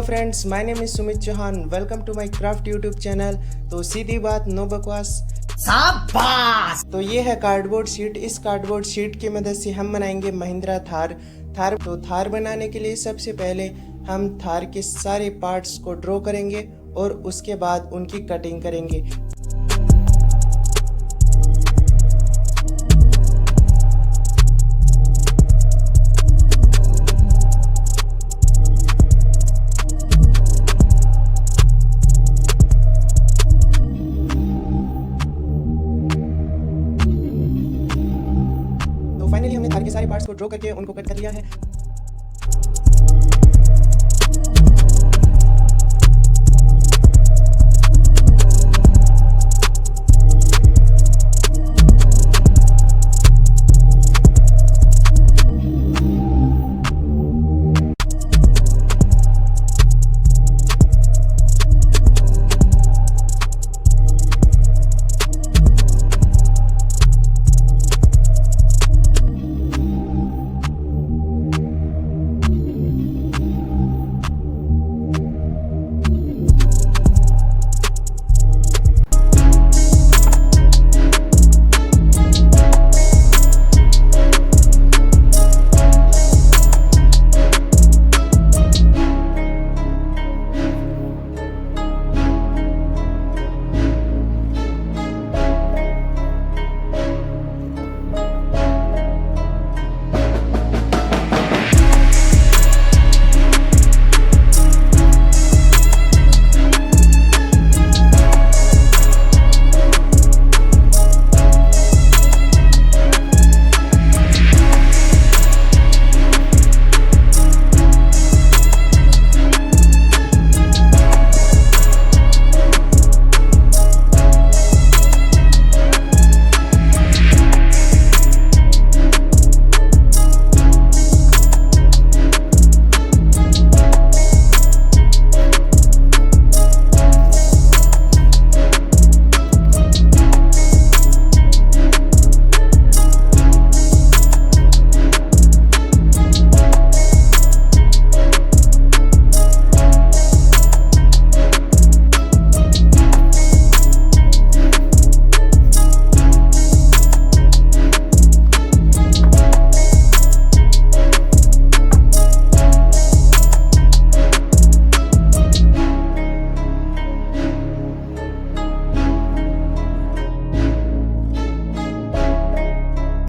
Friends, my name is Sumit Chauhan. Welcome to my craft YouTube channel. तो सीधी बात, no बकवास। शाबाश। तो ये है कार्डबोर्ड शीट। इस कार्डबोर्ड शीट की मदद से हम बनाएंगे महिंद्रा थार। तो थार बनाने के लिए सबसे पहले हम थार के सारे पार्ट्स को ड्रॉ करेंगे और उसके बाद उनकी कटिंग करेंगे। फाइनली हमने थार के सारे पार्ट्स को ड्रॉ करके उनको कट कर लिया है।